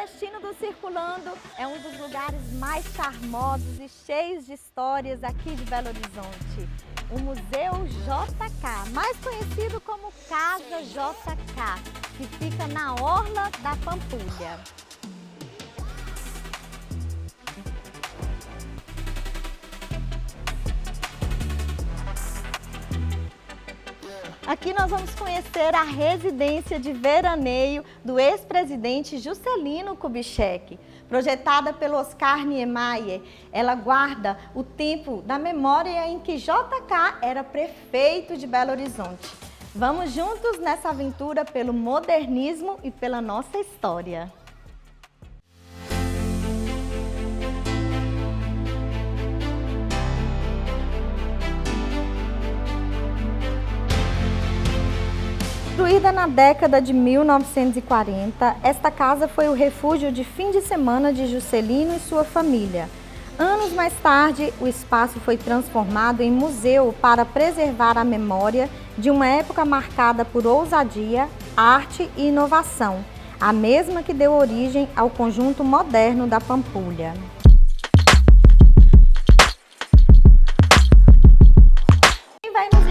Nordestino do Circulando é um dos lugares mais charmosos e cheios de histórias aqui de Belo Horizonte. O Museu JK, mais conhecido como Casa JK, que fica na Orla da Pampulha. Aqui nós vamos conhecer a residência de veraneio do ex-presidente Juscelino Kubitschek. Projetada pelo Oscar Niemeyer, ela guarda o tempo da memória em que JK era prefeito de Belo Horizonte. Vamos juntos nessa aventura pelo modernismo e pela nossa história. Construída na década de 1940, esta casa foi o refúgio de fim de semana de Juscelino e sua família. Anos mais tarde, o espaço foi transformado em museu para preservar a memória de uma época marcada por ousadia, arte e inovação, a mesma que deu origem ao conjunto moderno da Pampulha.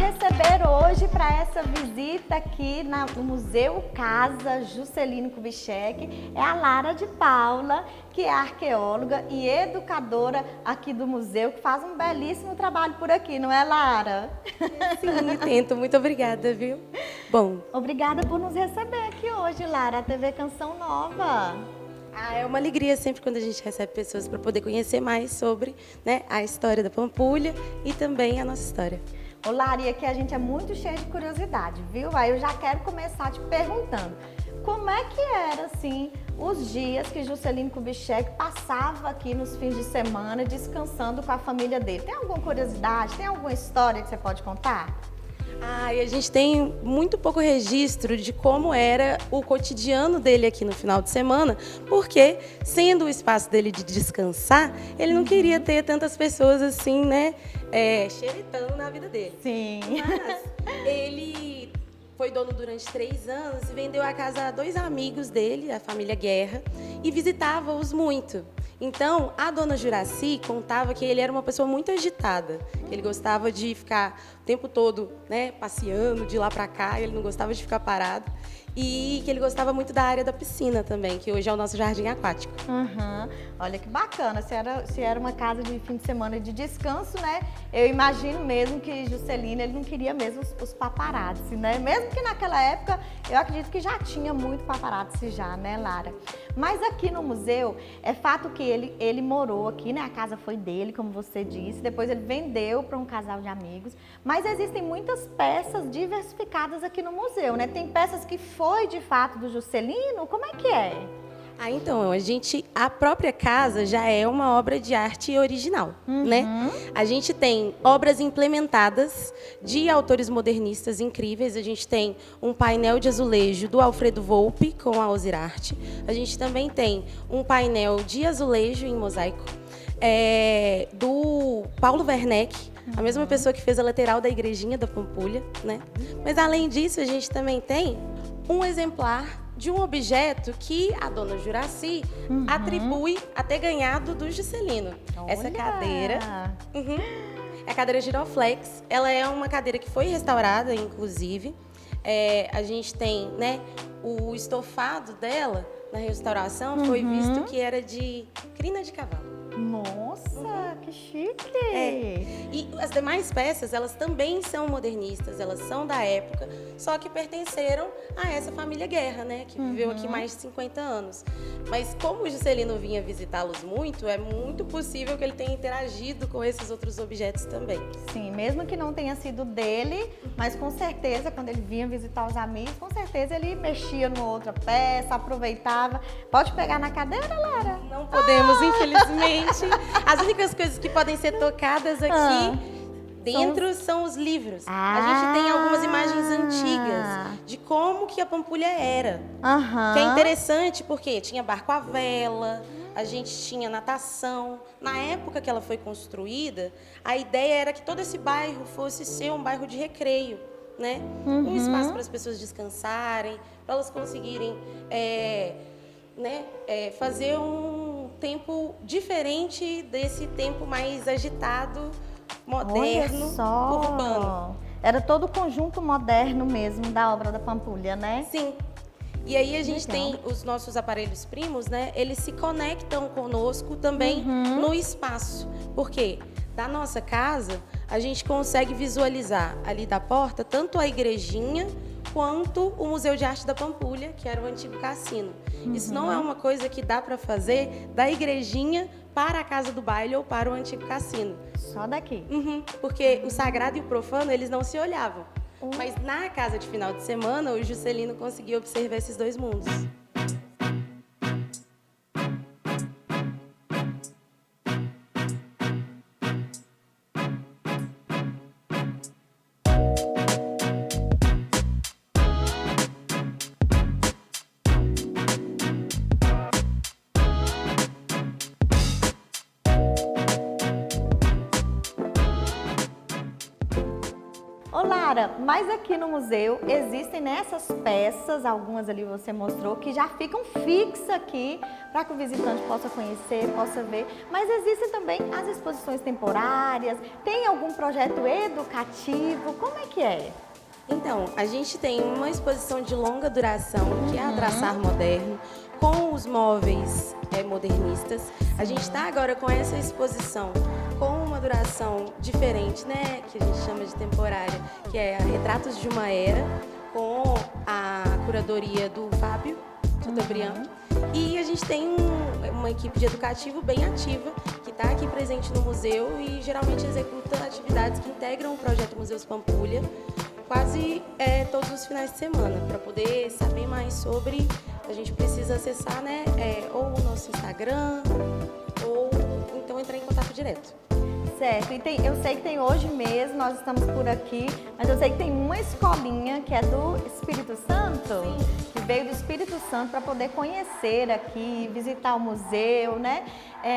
Receber hoje para essa visita aqui no Museu Casa Juscelino Kubitschek é a Lara de Paula, que é arqueóloga e educadora aqui do museu, que faz um belíssimo trabalho por aqui, não é, Lara? Sim, tento. Muito obrigada, viu? Bom. Obrigada por nos receber aqui hoje, Lara, a TV Canção Nova. É uma alegria sempre quando a gente recebe pessoas para poder conhecer mais sobre, né, a história da Pampulha e também a nossa história. Ô, Lara, e aqui a gente é muito cheio de curiosidade, viu? Aí eu já quero começar te perguntando, como é que era, assim, os dias que Juscelino Kubitschek passava aqui nos fins de semana descansando com a família dele? Tem alguma curiosidade, tem alguma história que você pode contar? E a gente tem muito pouco registro de como era o cotidiano dele aqui no final de semana, porque, sendo o espaço dele de descansar, ele não queria ter tantas pessoas assim, né, xeretando na vida dele. Sim. Mas ele foi dono durante 3 anos e vendeu a casa a 2 amigos dele, a família Guerra, e visitava-os muito. Então, a dona Juraci contava que ele era uma pessoa muito agitada, que ele gostava de ficar o tempo todo, né, passeando de lá para cá, ele não gostava de ficar parado, e que ele gostava muito da área da piscina também, que hoje é o nosso jardim aquático. Uhum. Olha que bacana, se era uma casa de fim de semana de descanso, né? Eu imagino mesmo que Juscelino, ele não queria mesmo os paparazzi, né? Mesmo que naquela época, eu acredito que já tinha muito paparazzi já, né, Lara? Mas aqui no museu, é fato que ele morou aqui, né? A casa foi dele, como você disse, depois ele vendeu para um casal de amigos, mas existem muitas peças diversificadas aqui no museu, né? Tem peças que foi de fato do Juscelino, como é que é? Então, a própria casa já é uma obra de arte original, né? A gente tem obras implementadas de autores modernistas incríveis. A gente tem um painel de azulejo do Alfredo Volpi com a Ozirarte. A gente também tem um painel de azulejo em mosaico do Paulo Werneck, a mesma pessoa que fez a lateral da igrejinha da Pampulha, né? Mas além disso, a gente também tem um exemplar de um objeto que a dona Juraci atribui a ter ganhado do Juscelino. Olha. Essa cadeira é a cadeira Giroflex. Ela é uma cadeira que foi restaurada, inclusive. A gente tem, né, o estofado dela na restauração foi visto que era de crina de cavalo. Nossa, que chique! E as demais peças, elas também são modernistas, elas são da época, só que pertenceram a essa família Guerra, né? Que viveu aqui mais de 50 anos. Mas como o Juscelino vinha visitá-los muito, é muito possível que ele tenha interagido com esses outros objetos também. Sim, mesmo que não tenha sido dele, mas com certeza, quando ele vinha visitar os amigos, com certeza ele mexia numa outra peça, aproveitava. Pode pegar na cadeira, Lara? Não podemos, infelizmente. As únicas coisas que podem ser tocadas aqui dentro são os livros. A gente tem algumas imagens antigas de como que a Pampulha era. Que é interessante porque tinha barco à vela, a gente tinha natação. Na época que ela foi construída, a ideia era que todo esse bairro fosse ser um bairro de recreio, né? Um espaço para as pessoas descansarem, para elas conseguirem né, fazer um tempo diferente desse tempo mais agitado, moderno, Olha só. urbano. Era todo o conjunto moderno mesmo da obra da Pampulha, né? Sim. E aí a gente Legal. tem os nossos aparelhos primos, né? Eles se conectam conosco também no espaço. Por quê? Da nossa casa, a gente consegue visualizar ali da porta tanto a igrejinha quanto o Museu de Arte da Pampulha, que era o antigo cassino. Isso não é uma coisa que dá para fazer da igrejinha para a casa do baile ou para o antigo cassino. Só daqui. Porque o sagrado e o profano, eles não se olhavam. Mas na casa de final de semana, o Juscelino conseguiu observar esses dois mundos. Ô Lara, mas aqui no museu existem nessas peças, algumas ali você mostrou, que já ficam fixas aqui para que o visitante possa conhecer, possa ver. Mas existem também as exposições temporárias, tem algum projeto educativo, como é que é? Então, a gente tem uma exposição de longa duração, que é a Traçar Moderno, com os móveis modernistas. A gente está agora com essa exposição com uma duração diferente, né, que a gente chama de temporária, que é Retratos de uma Era, com a curadoria do Fábio Chateaubriand. E a gente tem uma equipe de educativo bem ativa, que está aqui presente no museu e geralmente executa atividades que integram o projeto Museus Pampulha, quase todos os finais de semana. Para poder saber mais sobre, a gente precisa acessar, né, ou o nosso Instagram, ou então entrar em contato direto. Certo, e eu sei que tem hoje mesmo, nós estamos por aqui, mas eu sei que tem uma escolinha que é do Espírito Santo, que veio do Espírito Santo para poder conhecer aqui, visitar o museu, né?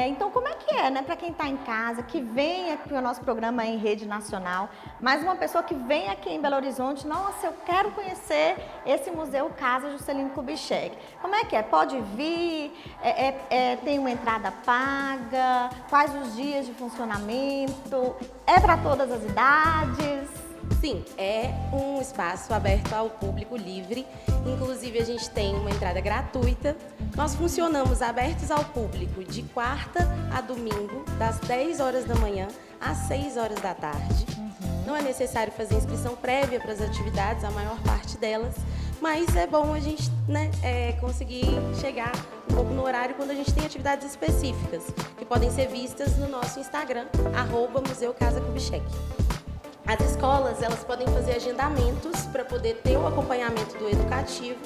Então, como é que é, né, para quem está em casa, que vem aqui, o nosso programa é em rede nacional, mas uma pessoa que vem aqui em Belo Horizonte, nossa, eu quero conhecer esse museu Casa Juscelino Kubitschek. Como é que é? Pode vir? Tem uma entrada paga? Quais os dias de funcionamento? É para todas as idades? Sim, é um espaço aberto ao público livre. Inclusive, a gente tem uma entrada gratuita. Nós funcionamos abertos ao público de quarta a domingo, das 10 horas da manhã às 6 horas da tarde. Não é necessário fazer inscrição prévia para as atividades, a maior parte delas, mas é bom a gente, né, conseguir chegar um pouco no horário quando a gente tem atividades específicas, que podem ser vistas no nosso Instagram, @Museu Casa Kubitschek. As escolas, elas podem fazer agendamentos para poder ter o acompanhamento do educativo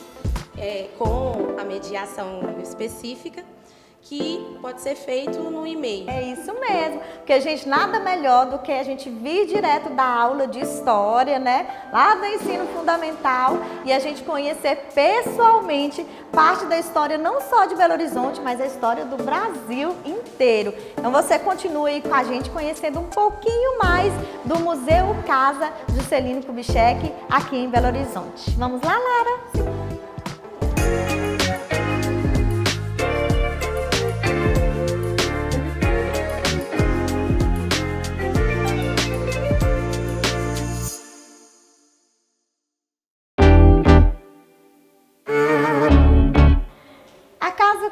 com a mediação específica, que pode ser feito no e-mail. É isso mesmo, porque, gente, nada melhor do que a gente vir direto da aula de história, né, lá do ensino fundamental, e a gente conhecer pessoalmente parte da história não só de Belo Horizonte, mas a história do Brasil inteiro. Então você continua aí com a gente conhecendo um pouquinho mais do Museu Casa Juscelino Kubitschek aqui em Belo Horizonte. Vamos lá, Lara? Sim.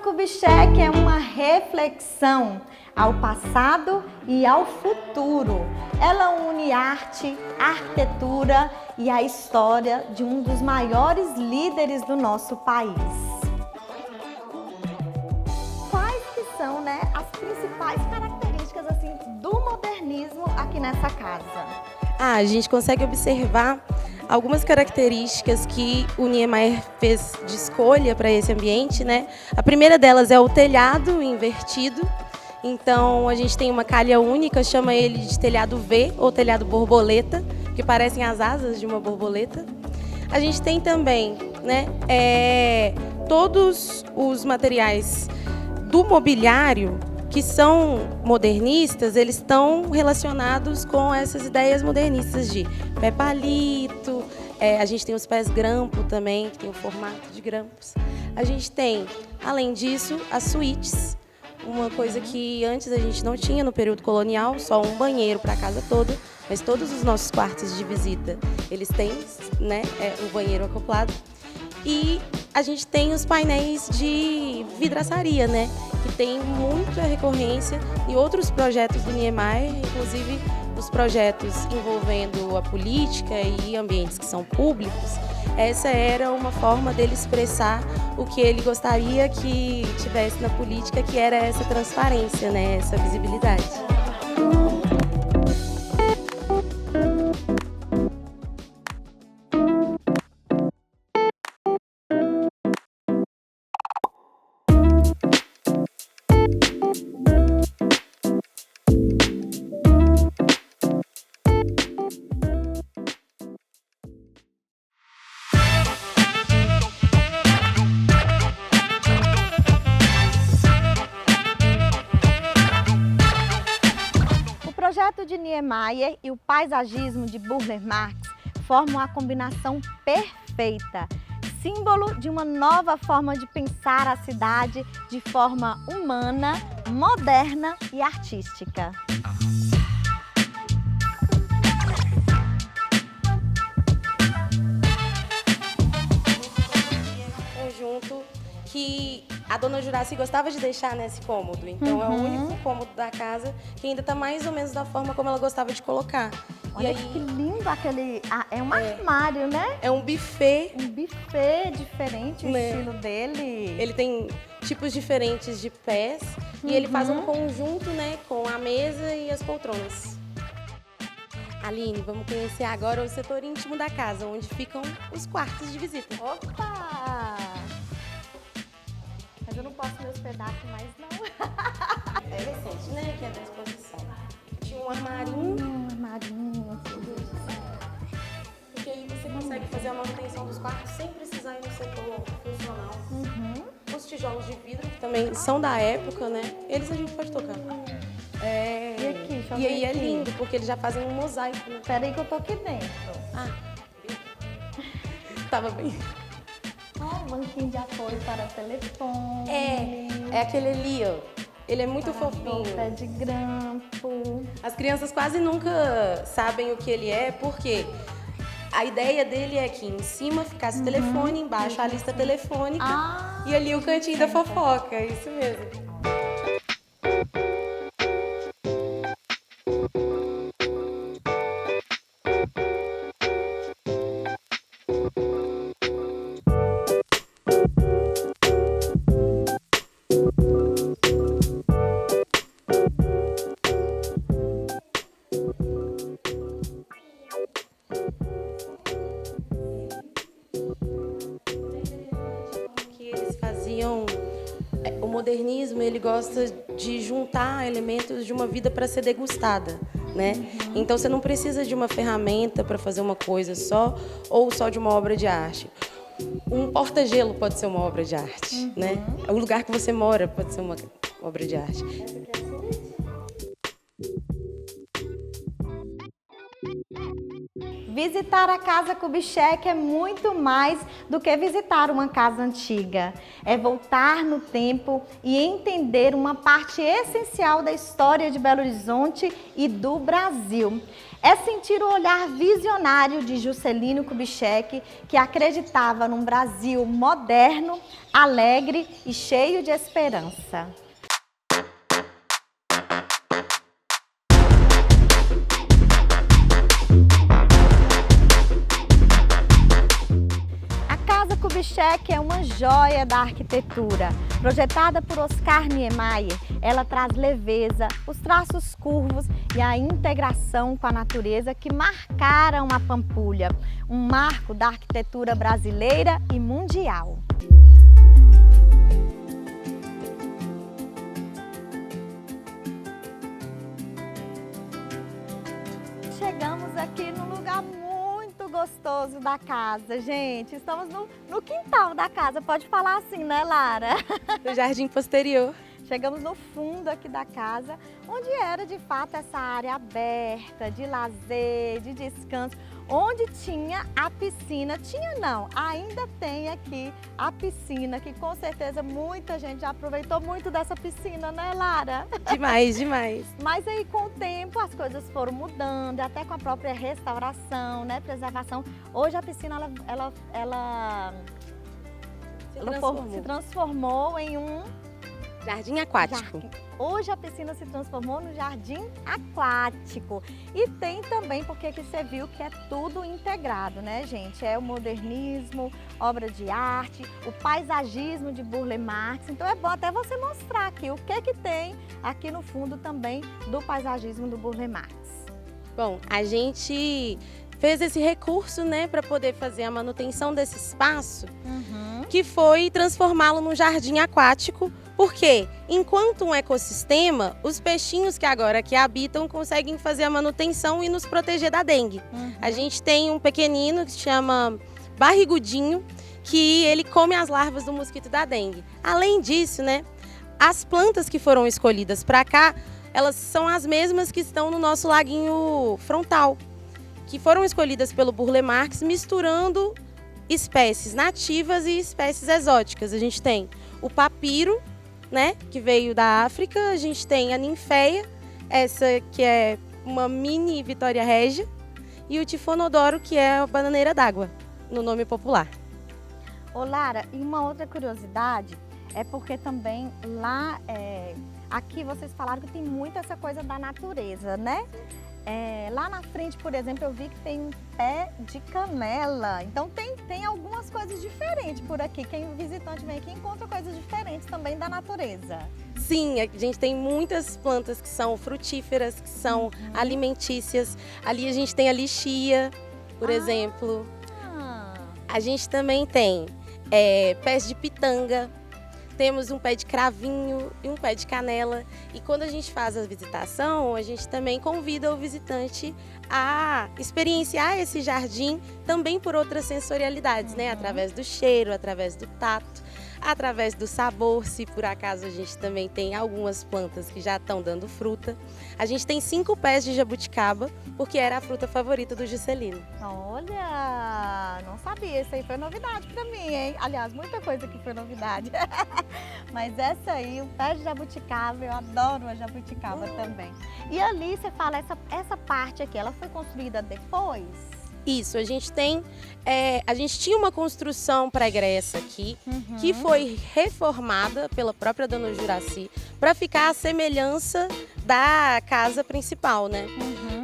Kubitschek é uma reflexão ao passado e ao futuro. Ela une arte, arquitetura e a história de um dos maiores líderes do nosso país. Quais que são, né, as principais características assim, do modernismo aqui nessa casa? A gente consegue observar algumas características que o Niemeyer fez de escolha para esse ambiente, né? A primeira delas é o telhado invertido. Então, a gente tem uma calha única, chama ele de telhado V ou telhado borboleta, que parecem as asas de uma borboleta. A gente tem também, né, todos os materiais do mobiliário que são modernistas, eles estão relacionados com essas ideias modernistas de pé palito, a gente tem os pés grampo também, que tem o formato de grampos. A gente tem, além disso, as suítes, uma coisa que antes a gente não tinha no período colonial, só um banheiro para a casa toda, mas todos os nossos quartos de visita, eles têm, né, um banheiro acoplado. E a gente tem os painéis de vidraçaria, né, que tem muita recorrência em outros projetos do Niemeyer, inclusive os projetos envolvendo a política e ambientes que são públicos. Essa era uma forma dele expressar o que ele gostaria que tivesse na política, que era essa transparência, né, essa visibilidade. O projeto de Niemeyer e o paisagismo de Burle Marx formam uma combinação perfeita, símbolo de uma nova forma de pensar a cidade de forma humana, moderna e artística. Conjunto que a dona Juracy gostava de deixar nesse cômodo. Então é o único cômodo da casa que ainda está mais ou menos da forma como ela gostava de colocar. Olha e aí, que lindo aquele... é um armário, né? é um buffet. Um buffet diferente, o estilo dele. Ele tem tipos diferentes de pés e ele faz um conjunto, né, com a mesa e as poltronas. Aline, vamos conhecer agora o setor íntimo da casa, onde ficam os quartos de visita. Opa! Mas eu não posso me hospedar aqui mais, não. É recente, né, que é da exposição. Tinha um armarinho. Um armarinho, Porque aí você consegue fazer a manutenção dos quartos sem precisar ir no setor funcional. Os tijolos de vidro, que também são da época, né? Eles a gente pode tocar. E aqui, deixa eu E ver aí é aqui. lindo, porque eles já fazem um mosaico, né? Espera aí que eu tô aqui dentro. Ah, tava bem. Ó, um banquinho de apoio para telefone. É aquele ali, ó. Ele é muito fofinho. Pé de grampo. As crianças quase nunca sabem o que ele é, porque a ideia dele é que em cima ficasse o telefone, embaixo a lista telefônica e ali o cantinho da fofoca, é isso mesmo. O modernismo, ele gosta de juntar elementos de uma vida para ser degustada, né? Então você não precisa de uma ferramenta para fazer uma coisa só ou só de uma obra de arte. Um porta-gelo pode ser uma obra de arte, né? O lugar que você mora pode ser uma obra de arte. Visitar a Casa Kubitschek é muito mais do que visitar uma casa antiga. É voltar no tempo e entender uma parte essencial da história de Belo Horizonte e do Brasil. É sentir o olhar visionário de Juscelino Kubitschek, que acreditava num Brasil moderno, alegre e cheio de esperança. Kubitschek é uma joia da arquitetura. Projetada por Oscar Niemeyer, ela traz leveza, os traços curvos e a integração com a natureza que marcaram a Pampulha, um marco da arquitetura brasileira e mundial. Chegamos aqui num lugar muito gostoso da casa, gente. Estamos no quintal da casa, pode falar assim, né, Lara? No jardim posterior. Chegamos no fundo aqui da casa, onde era de fato essa área aberta, de lazer, de descanso, onde tinha a piscina. Tinha não, ainda tem aqui a piscina, que com certeza muita gente já aproveitou muito dessa piscina, né, Lara? Demais, demais. Mas aí com o tempo as coisas foram mudando, até com a própria restauração, né, preservação. Hoje a piscina se transformou em um jardim aquático. Hoje a piscina se transformou no jardim aquático. E tem também, porque aqui você viu que é tudo integrado, né, gente? É o modernismo, obra de arte, o paisagismo de Burle Marx. Então é bom até você mostrar aqui o que tem aqui no fundo também do paisagismo do Burle Marx. Bom, a gente fez esse recurso, né, para poder fazer a manutenção desse espaço, que foi transformá-lo num jardim aquático. Porque, enquanto um ecossistema, os peixinhos que agora aqui habitam conseguem fazer a manutenção e nos proteger da dengue. A gente tem um pequenino que se chama barrigudinho, que ele come as larvas do mosquito da dengue. Além disso, né, as plantas que foram escolhidas para cá, elas são as mesmas que estão no nosso laguinho frontal, que foram escolhidas pelo Burle Marx, misturando espécies nativas e espécies exóticas. A gente tem o papiro, né, que veio da África, a gente tem a ninféia, essa que é uma mini Vitória Régia, e o tifonodoro, que é a bananeira d'água, no nome popular. Ô Lara, e uma outra curiosidade é porque também lá, aqui vocês falaram que tem muito essa coisa da natureza, né? Lá na frente, por exemplo, eu vi que tem um pé de canela. Então tem algumas coisas diferentes por aqui. Quem visitante vem aqui encontra coisas diferentes também da natureza. Sim, a gente tem muitas plantas que são frutíferas, que são alimentícias. Ali a gente tem a lixia, por exemplo. A gente também tem pés de pitanga. Temos um pé de cravinho e um pé de canela. E quando a gente faz a visitação, a gente também convida o visitante a experienciar esse jardim também por outras sensorialidades, né? Através do cheiro, através do tato, através do sabor, se por acaso a gente também tem algumas plantas que já estão dando fruta. A gente tem 5 pés de jabuticaba, porque era a fruta favorita do Juscelino. Olha, não sabia, isso aí foi novidade pra mim, hein? Aliás, muita coisa aqui foi novidade. Mas essa aí, o pé de jabuticaba, eu adoro a jabuticaba também. E ali você fala, essa parte aqui, ela foi construída depois? Isso, a gente tinha uma construção pregressa aqui, que foi reformada pela própria dona Juraci, para ficar à semelhança da casa principal, né?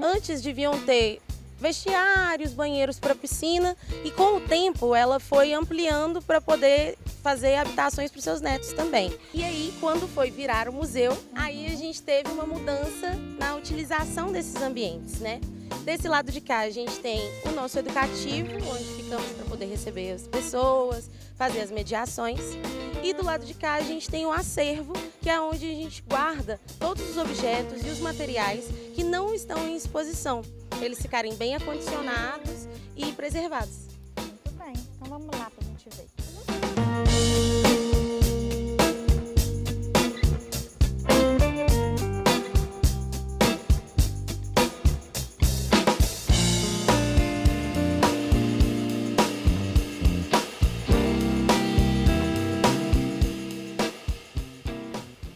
Antes deviam ter vestiários, banheiros para piscina, e com o tempo ela foi ampliando para poder fazer habitações para os seus netos também. E aí, quando foi virar o museu, aí a gente teve uma mudança na utilização desses ambientes, né? Desse lado de cá a gente tem o nosso educativo, onde ficamos para poder receber as pessoas, fazer as mediações. E do lado de cá a gente tem o acervo, que é onde a gente guarda todos os objetos e os materiais que não estão em exposição, para eles ficarem bem acondicionados e preservados. Muito bem, então vamos lá para a gente ver.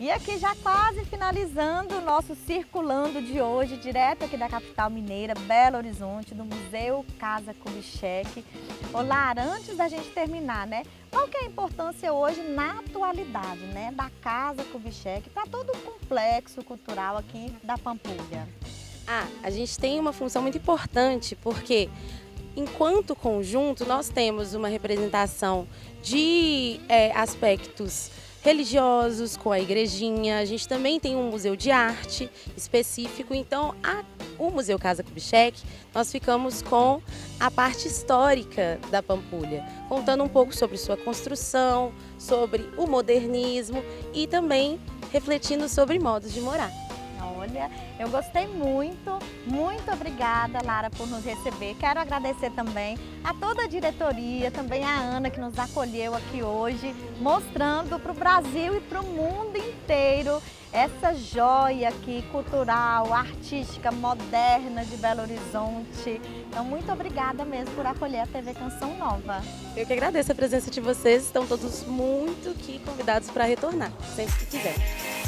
E aqui já quase finalizando o nosso Circulando de hoje, direto aqui da capital mineira, Belo Horizonte, do Museu Casa Kubitschek. Ô Lara, antes da gente terminar, né? Qual que é a importância hoje na atualidade, né, da Casa Kubitschek para todo o complexo cultural aqui da Pampulha? A gente tem uma função muito importante, porque enquanto conjunto nós temos uma representação de aspectos religiosos, com a igrejinha. A gente também tem um museu de arte específico. Então, o Museu Casa Kubitschek, nós ficamos com a parte histórica da Pampulha, contando um pouco sobre sua construção, sobre o modernismo e também refletindo sobre modos de morar. Olha, eu gostei muito. Muito obrigada, Lara, por nos receber. Quero agradecer também a toda a diretoria, também a Ana, que nos acolheu aqui hoje, mostrando para o Brasil e para o mundo inteiro essa joia aqui, cultural, artística, moderna de Belo Horizonte. Então, muito obrigada mesmo por acolher a TV Canção Nova. Eu que agradeço a presença de vocês, estão todos muito aqui convidados para retornar, sempre que quiserem.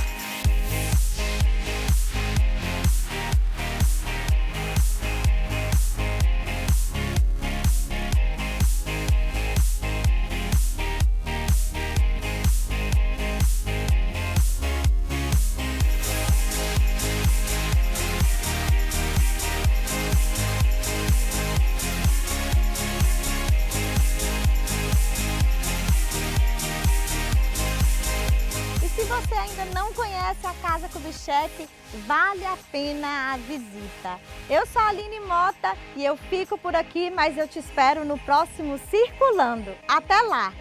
Se você ainda não conhece a Casa Kubitschek, vale a pena a visita. Eu sou a Aline Mota e eu fico por aqui, mas eu te espero no próximo Circulando. Até lá!